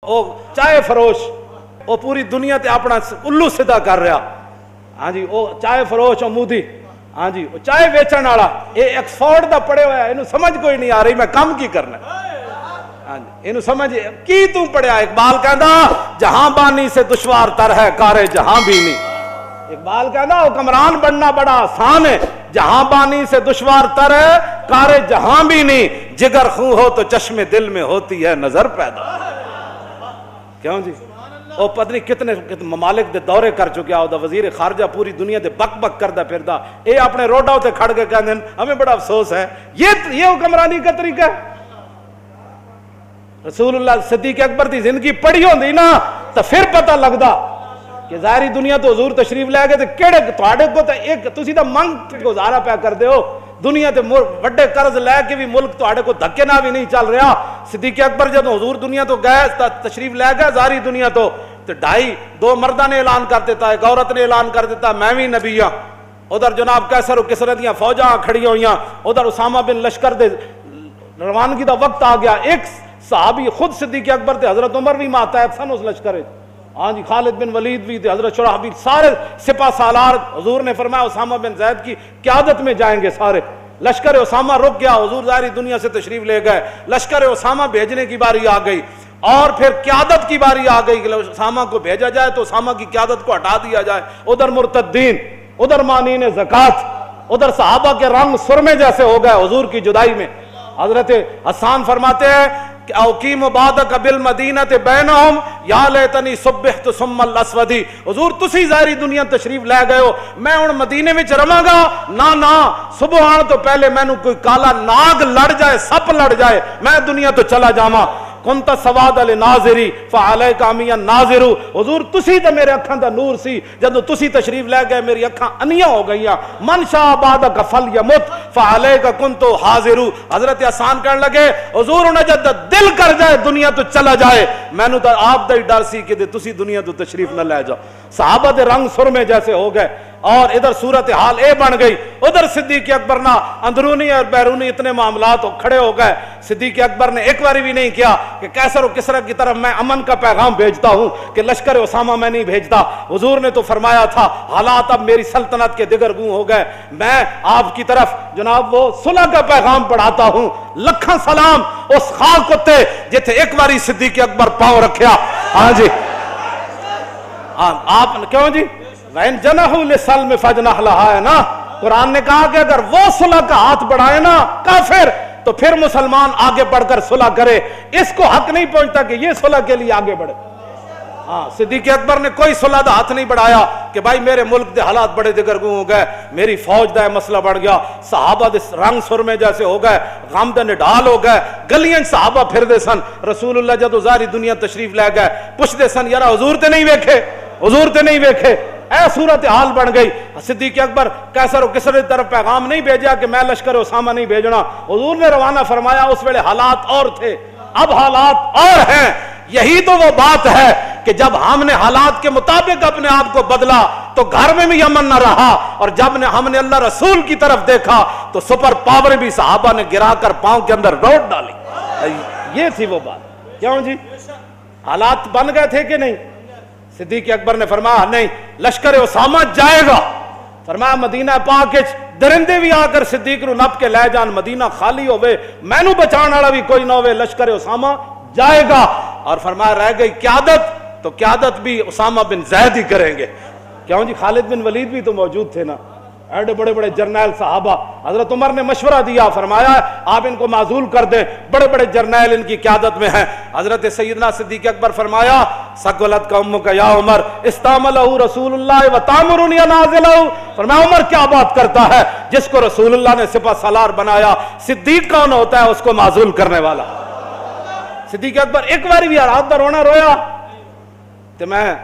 وہ چائے فروش وہ پوری دنیا تے اپنا الو سیدھا کر رہا. ہاں جی وہ چائے فروش اور مودی ہاں جی وہ چائے بیچن والا یہ ایکسفورڈ دا پڑھے ہوا ہے انہوں سمجھ کوئی نہیں آ رہی میں کام کی کرنا. ہاں جی انہوں سمجھ کی تو پڑھیا. اقبال کہندا جہاں بانی سے دشوار تر ہے کار جہاں بھی نہیں. اقبال کہندا حکمران بننا بڑا آسان ہے جہاں بانی سے دشوار تر ہے کار جہاں بھی نہیں. جگر خوں ہو تو چشم دل میں ہوتی ہے نظر پیدا. کیوں جی وہ پتہ نہیں کتنے ممالک دے دورے کر چکیا ہوتا وزیر خارجہ پوری دنیا دے بک بک کردا پھردا اے اپنے روڈاں تے کھڑ کے کہندے ہمیں بڑا افسوس ہے. یہ حکمرانی کا طریقہ ہے. رسول اللہ صدیق اکبر دی زندگی پڑھی ہوندی نا تو پھر پتہ لگدا کہ ظاہری دنیا تو حضور تشریف لے گئے تے کیڑے تواڈے کو تے ایک تسی تا منگ گزارا پیا کردے ہو دنیا تے وڈے قرض لے کے بھی ملک تواڈے کو دھکے نہ بھی نہیں چل رہا. صدیق اکبر جدوں حضور دنیا تو گئے تشریف لے گئے ظاہری دنیا تو دو مردہ نے اعلان کر دیتا ایک عورت نے اعلان کر دیتا میں بھی نبی ہاں. ادھر جناب کیسر و کسرا دیاں فوجاں کھڑی ہوئیاں. ادھر اسامہ بن لشکر دے روانگی دا وقت آ گیا. ایک صحابی خود صدیق اکبر تے حضرت عمر بھی ماتحت سن اس لشکر. ہاں جی خالد بن ولید بھی تھے حضرت شرحبیل سارے سپاہ سالار. حضور نے فرمایا اسامہ بن زید کی قیادت میں جائیں گے سارے. لشکر اسامہ رک گیا. حضور ظاہری دنیا سے تشریف لے گئے. لشکر اسامہ بھیجنے کی باری آ گئی اور پھر قیادت کی باری آ گئی کہ اسامہ کو بھیجا جائے تو اسامہ کی قیادت کو ہٹا دیا جائے. ادھر مرتدین ادھر مانین زکات ادھر صحابہ کے رنگ سرمے جیسے ہو گئے حضور کی جدائی میں. حضرت حسان فرماتے ہیں کہ اوقیم بعدک بالمدینہ بینہم یا لیتنی صبحت ثم الاسودی. حضور تسی ظاہری دنیا تشریف لے گئے ہو میں ہن مدینے وچ رواں گا نہ صبح آن تو پہلے مینوں کوئی کالا ناگ لڑ جائے سپ لڑ جائے میں دنیا تو چلا جاواں. کنت سواد الناظری فعلیک عمی الناظر. حضور تسی تے میرے اکھاں دا نور سی جدوں تسی تشریف لے گئے میری اکھاں انیاں ہو گئیاں. من شاء بعدک فلیمت فعلیک کنت حاضر. حضرت حسان کہنے لگے حضور انہیں جد دل کر جائے دنیا تو چلا جائے مینوں تو آپ دا ہی ڈر سی کہ تسی دنیا تو تشریف نہ لے جاؤ. صحابہ دے رنگ سرمے جیسے ہو گئے اور ادھر صورتحال اے بن گئی. ادھر صدیق اکبر نہ اندرونی اور بیرونی اتنے معاملات کھڑے ہو گئے. صدیق اکبر نے ایک باری بھی نہیں کیا کہ کیسر و کسرا کی طرف میں امن کا پیغام بھیجتا ہوں کہ لشکر اسامہ میں نہیں بھیجتا. حضور نے تو فرمایا تھا حالات اب میری سلطنت کے دگرگوں ہو گئے میں آپ کی طرف جناب وہ صلح کا پیغام پڑھاتا ہوں. لکھاں سلام اس خاک کتے جتھے ایک باری صدیق اکبر پاؤں رکھیا. ہاں جی آپ کیوں جی وَإِن جَنَحُوا لِلسَّلْمِ فَاجْنَحْ لَهَا ہے نا. قرآن نے کہا کہ اگر وہ صلح کا ہاتھ بڑھائے نا کافر تو پھر مسلمان آگے بڑھ کر صلح کرے. اس کو حق نہیں پہنچتا کہ یہ صلح کے لیے آگے بڑھے. ہاں صدیق اکبر نے کوئی صلح دا ہاتھ نہیں بڑھایا کہ بھائی میرے ملک دے حالات بڑے دگرگوں ہو گئے میری فوج دا مسئلہ بڑھ گیا. صحابہ دے رنگ سرمے جیسے ہو گئے غم دے نڈال ہو گئے. گلیاں صحابہ پھر دے سن. رسول اللہ جدو ظاہری دنیا تشریف لے گئے پوچھ دے سن یارا حضور تے نہیں ویکھے حضور تے نہیں ویکھے. اے صورتحال بن گئی. صدیق اکبر کیسر و کسرا کی طرف پیغام نہیں بھیجا کہ میں لشکر اسامہ نہیں بھیجنا. حضور نے روانہ فرمایا اس ویلے حالات اور تھے اب حالات اور ہیں. یہی تو وہ بات ہے کہ جب ہم نے حالات کے مطابق اپنے آپ کو بدلا تو گھر میں بھی امن نہ رہا اور جب ہم نے اللہ رسول کی طرف دیکھا تو سپر پاور بھی صحابہ نے گرا کر پاؤں کے اندر روٹ ڈالی. یہ تھی وہ بات. کیوں جی حالات بن گئے تھے کہ نہیں. صدیق اکبر نے فرمایا نہیں لشکر اسامہ جائے گا. فرمایا مدینہ پاک درندے بھی آ کر صدیق نو نپ کے لے جان مدینہ خالی ہوئے مینو بچان والا بھی کوئی نہ ہوئے لشکر اسامہ جائے گا. اور فرمایا رہ گئی قیادت تو قیادت بھی اسامہ بن زید ہی کریں گے. کیوں جی خالد بن ولید بھی تو موجود تھے نا ایڈے بڑے بڑے جرنیل صحابہ. حضرت عمر نے مشورہ دیا فرمایا آپ ان کو معزول کر دیں بڑے بڑے جرنیل ان کی قیادت میں ہیں. حضرت سیدنا صدیق اکبر فرمایا ثقلت کا امک یا عمر استعملہ رسول اللہ وتامرنی نازلہ. فرمایا عمر کیا بات کرتا ہے جس کو رسول اللہ نے سپہ سالار بنایا صدیق کون ہوتا ہے اس کو معزول کرنے والا. صدیق اکبر ایک باری بھی رات دا رونا رویا. تو میں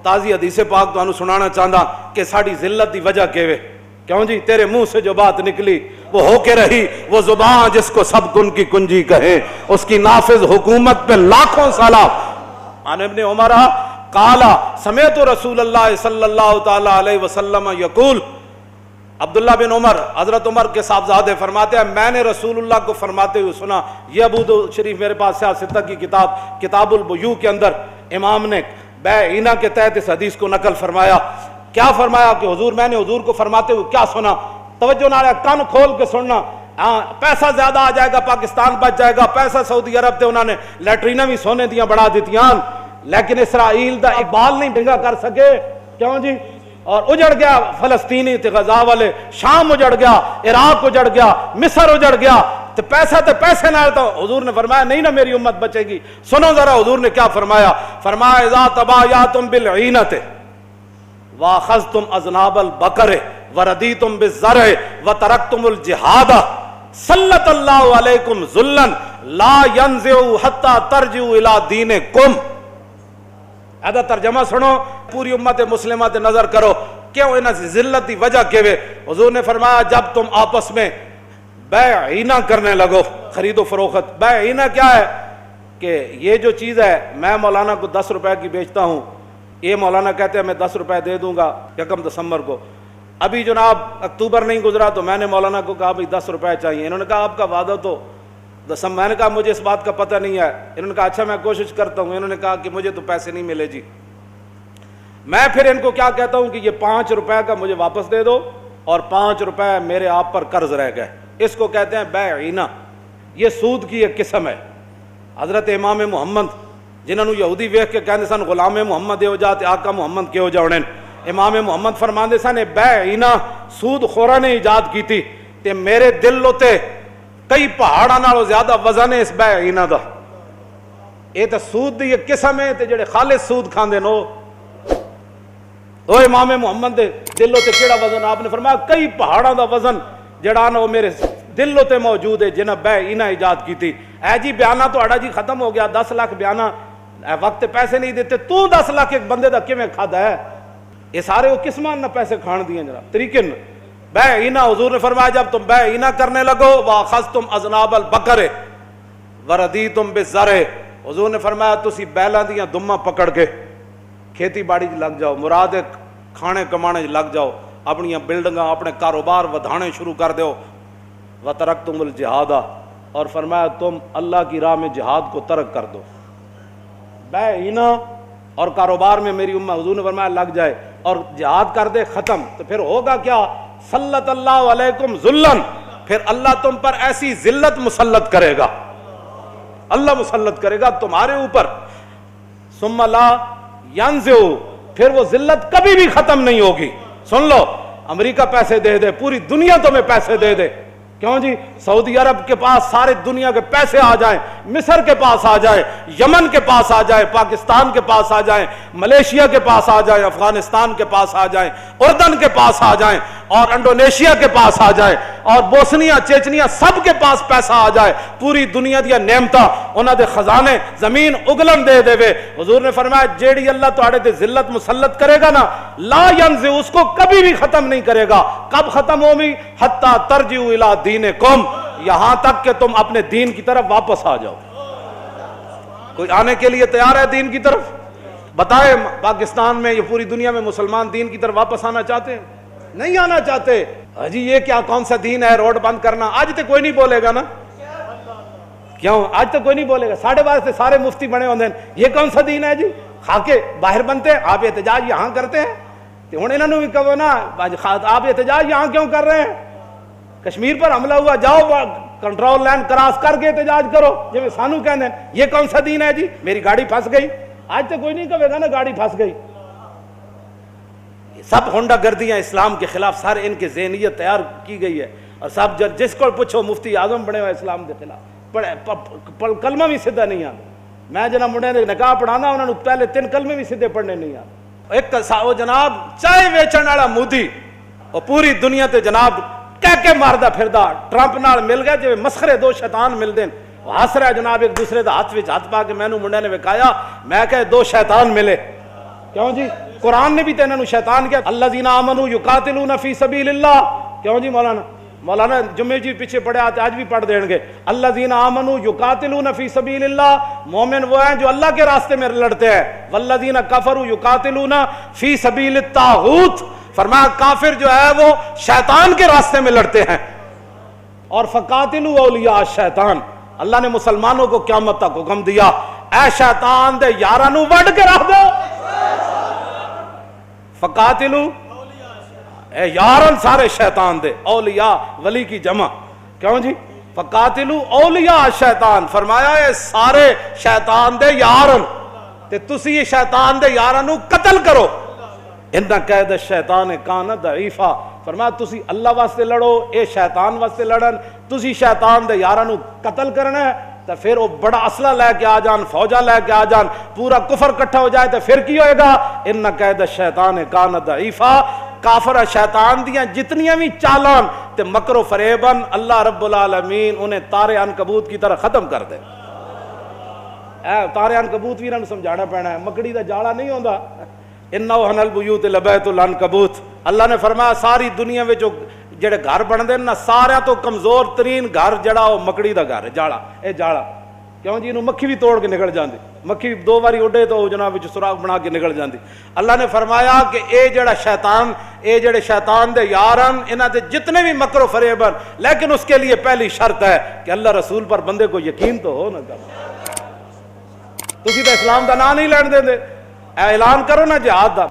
تازی حدیث پاک تو سنانا چاہتا کہ ساڑی ذلت دی وجہ کیوے. کیوں جی تیرے منہ سے جو بات نکلی وہ ہو کے رہی. وہ زبان جس کو سب کن کی کنجی کہے اس کی نافذ حکومت پہ لاکھوں سالہ. عن ابن عمر قال سمعت رسول اللہ صلی اللہ تعالی علیہ وسلم یقول عبداللہ بن عمر، حضرت عمر کے صاحبزادے فرماتے ہیں میں نے رسول اللہ کو فرماتے ہوئے سنا، یہ ابو داؤد شریف میرے پاس ہے ستہ کی کتاب کتاب البیوع کے اندر امام نے بیع عینہ کے تحت اس حدیث کو نقل فرمایا۔ کیا فرمایا کہ حضور میں نے حضور کو فرماتے ہوئے کیا سنا، توجہ نہ کان کھول کے سننا، پیسہ زیادہ آ جائے گا، پاکستان بچ جائے گا، پیسہ سعودی عرب تے انہوں نے لیٹرینہ بھی سونے دیاں بڑھا دیتیاں، لیکن اسرائیل دا ایک بال نہیں ڈنگا کر سکے، کیوں جی؟ اور اجڑ گیا فلسطینی تے غزہ والے، شام اجڑ گیا، عراق اجڑ گیا، مصر اجڑ گیا، تو پیسے نہ تو حضور نے فرمایا نہیں نہ میری امت بچے گی۔ سنو ذرا حضور نے کیا فرمایا، فرمایا اذا تبایعتم بالعینۃ واخذتم اذناب البقر وردیتم بالزرع وترکتم الجہاد سلط اللہ علیکم ذلا لا ينزع حتى ترجعوا الى دینکم۔ ایدہ ترجمہ سنو، پوری امت مسلمہ تے نظر کرو، کیوں انہاں سے ذلت دی وجہ کیوے؟ حضور نے فرمایا جب تم آپس میں بیع عینہ کرنے لگو، خرید و فروخت۔ بیع عینہ کیا ہے کہ یہ جو چیز ہے میں مولانا کو 10 روپے کی بیچتا ہوں، یہ مولانا کہتے ہیں میں 10 روپے دے دوں گا 1 دسمبر کو، ابھی جناب اکتوبر نہیں گزرا تو میں نے مولانا کو کہا بھائی 10 روپے چاہیے، انہوں نے کہا آپ کا وعدہ تو دسمبر، میں نے کہا مجھے اس بات کا پتہ نہیں ہے، انہوں نے کہا اچھا میں کوشش کرتا ہوں، انہوں نے کہا کہ مجھے تو پیسے نہیں ملے جی، میں پھر ان کو کیا کہتا ہوں کہ یہ 5 روپے کا مجھے واپس دے دو اور 5 روپے میرے آپ پر قرض رہ گئے، اس کو کہتے ہیں بیع عینہ، یہ سود کی ایک قسم ہے۔ حضرت امام محمد جنہوں یہودی ویکھ کے کہندے سن غلام محمد ہو جا تے آقا محمد کے ہو جاؤنے، امام محمد فرماندے سن بیع عینہ سود خوراں نے ایجاد کیتی تے میرے دل اتے کئی پہاڑاں نالوں زیادہ وزن ہے اس بیع عینہ دا، یہ تے سود دی ایک قسم ہے تے جڑے خالص سود کھاندے نو او امام محمد دے دل اتے کیڑا وزن، آپ نے فرمایا کئی پہاڑاں دا وزن جڑا نا وہ میرے دل اتے موجود ہے جنہاں بیع عینہ ایجاد کیتی۔ اے جی بیانہ تہاڈا جی ختم ہو گیا، 10 لاکھ بیانہ، وقت پیسے نہیں دیتے، تو 10 لاکھ ایک بندے دا کیویں کھادا ہے؟ یہ سارے وہ قسمان نہ پیسے کھان دیے جناب طریقے نہ۔ بیع عینہ حضور نے فرمایا جب تم بیع عینہ کرنے لگو واخذتم اذناب البقر وردیتم بالزرع، حضور نے فرمایا تسی بیلاں دیاں دماں پکڑ کے کھیتی باڑی لگ جاؤ، مراد کھانے کمانے لگ جاؤ، اپنی بلڈنگاں اپنے کاروبار ودھانے شروع کر دیو، وترکتم الجہاد، اور فرمایا تم اللہ کی راہ میں جہاد کو ترک کر دو۔ بیع عینہ اور کاروبار میں میری امت حضور نے فرمایا لگ جائے اور جہاد کر دے ختم، تو پھر ہوگا کیا؟ سلط اللہ علیکم ذلن، پھر اللہ تم پر ایسی ذلت مسلط کرے گا، اللہ مسلط کرے گا تمہارے اوپر، ثم لا ینزع، پھر وہ ذلت کبھی بھی ختم نہیں ہوگی۔ سن لو، امریکہ پیسے دے دے، پوری دنیا تمہیں پیسے دے دے، کیوں جی؟ سعودی عرب کے پاس سارے دنیا کے پیسے آ جائیں، مصر کے پاس آ جائے، یمن کے پاس آ جائے، پاکستان کے پاس آ جائیں، ملیشیا کے پاس آ جائیں، افغانستان کے پاس آ جائیں، اردن کے پاس آ جائیں، اور انڈونیشیا کے پاس آ جائے، اور بوسنیا چیچنیا سب کے پاس پیسہ آ جائے، پوری دنیا دیا نعمتاں انہاں دے خزانے زمین اگلن دے دے وے، حضور نے فرمایا جیڑی اللہ تہاڈے تے ذلت مسلط کرے گا نا لا ینزع، اس کو کبھی بھی ختم نہیں کرے گا۔ کب ختم ہوگی؟ حتی ترجعوا الی دینکم، یہاں تک کہ تم اپنے دین کی طرف واپس آ جاؤ۔ کوئی آنے کے لیے تیار ہے دین کی طرف؟ بتائیں پاکستان میں یا پوری دنیا میں مسلمان دین کی طرف واپس آنا چاہتے ہیں؟ نہیں آنا چاہتے۔ جی یہ کیا کون سا دین ہے روڈ بند کرنا؟ آج تک کوئی نہیں بولے گا نا، کیوں؟ آج تک کوئی نہیں بولے گا، ساڑھے 12 سے سارے مفتی بنے ہوندے ہیں، یہ کون سا دین ہے جی؟ خاکے باہر بنتے ہیں، آپ احتجاج یہاں کرتے ہیں، تو ہن انہاں نوں بھی کہو نا آپ احتجاج یہاں کیوں کر رہے ہیں؟ کشمیر پر حملہ ہوا، جاؤ کنٹرول لائن کراس کر کے احتجاج کرو، جی سانو کہندے ہیں یہ کون سا دین ہے جی؟ میری گاڑی پھنس گئی، آج تک کوئی نہیں کہے گا نا گاڑی پھنس گئی۔ سب ہونڈا گردیاں اسلام کے خلاف، سارے ان کی ذہنیت تیار کی گئی ہے، اور سب جس کو پوچھو مفتی اعظم بنے ہوئے اسلام کے خلاف، کلمہ بھی سیدھا نہیں آتا۔ میں جناب منڈے نے نکاح پڑھانا، انہوں نے پہلے 3 کلمے بھی سیدھے پڑھنے نہیں آتے۔ ایک وہ جناب چائے ویچن والا مودی، اور پوری دنیا تے جناب کہہ کے ماردا پھردا، ٹرمپ نال مل گیا جی مسخرے 2 شیطان مل دین، ہس رہا جناب ایک دوسرے دا ہاتھ وچ ہاتھ پا کے، مینوں منڈے نے وکایا، میں کہ 2 شیطان ملے، کیوں جی؟ قرآن نے بھی تو انہوں نے شیطان کیا، الذین آمنوا یقاتلون فی سبیل اللہ، کیوں جی؟ مولانا جمعے جی پیچھے پڑھے آتے آج بھی پڑھ دیں گے، الذین آمنوا یقاتلون فی سبیل اللہ، مومن وہ ہیں جو اللہ کے راستے میں لڑتے ہیں، والذین کفروا یقاتلون فی سبیل الطاغوت، فرمایا کافر جو ہے وہ شیطان کے راستے میں لڑتے ہیں. اور فقاتلوا اولیاء الشیطان، اللہ نے مسلمانوں کو قیامت تک حکم دیا اے شیطان دے یاراں نو وڈ کے رکھ دو. فقاتلوا اے یارن سارے شیطان دے، اولیاء ولی کی جمع، کیوں جی؟ فقاتلوا اولیاء الشیطان، فرمایا اے سارے شیطان دے یارن تے تسی شیطان دے یاراں نو قتل کرو. ان قید الشیطان کان ضعیفا، فرمایا تسی اللہ واسطے لڑو، اے شیطان واسطے لڑن. تسی شیطان دے یاراں نو قتل کرنا ہے تو پھر وہ بڑا اسلحہ لے کے آ جان، فوجاں لے کے آ جان، پورا کفر کٹھا ہو جائے تو پھر کی ہوئے گا؟ ان قید الشیطان کان ضعیفا. کافر شیطان دیاں جتنیاں بھی چالان تے مکر و فریبن اللہ رب العالمین انہیں تارے عنکبوت کی طرح ختم کر دے. تارے عنکبوت بھی انہوں سمجھانا پینا ہے، مکڑی دا جالا نہیں ہوندا. انہو حن البیوت لبیت العنکبوت، اللہ نے فرمایا ساری دنیا میں جو جڑے گھر بن دے نا سارا تو کمزور ترین گھر جڑا وہ مکڑی دا گھر ہے، جاڑا. اے جاڑا کیوں جی؟ انہوں مکھی بھی توڑ کے نکل جاندی، مکھی دو باری اڈے تو جناب وچ سوراخ بنا کے نکل جاندی. اللہ نے فرمایا کہ اے جڑا شیطان، اے جڑے شیطان دے یارن، انہاں دے جتنے بھی مکر و فریبن، لیکن اس کے لیے پہلی شرط ہے کہ اللہ رسول پر بندے کو یقین تو ہو نا. تسی تو اسلام دا نام نہیں لین دے، اعلان کرو نا جہاد دا.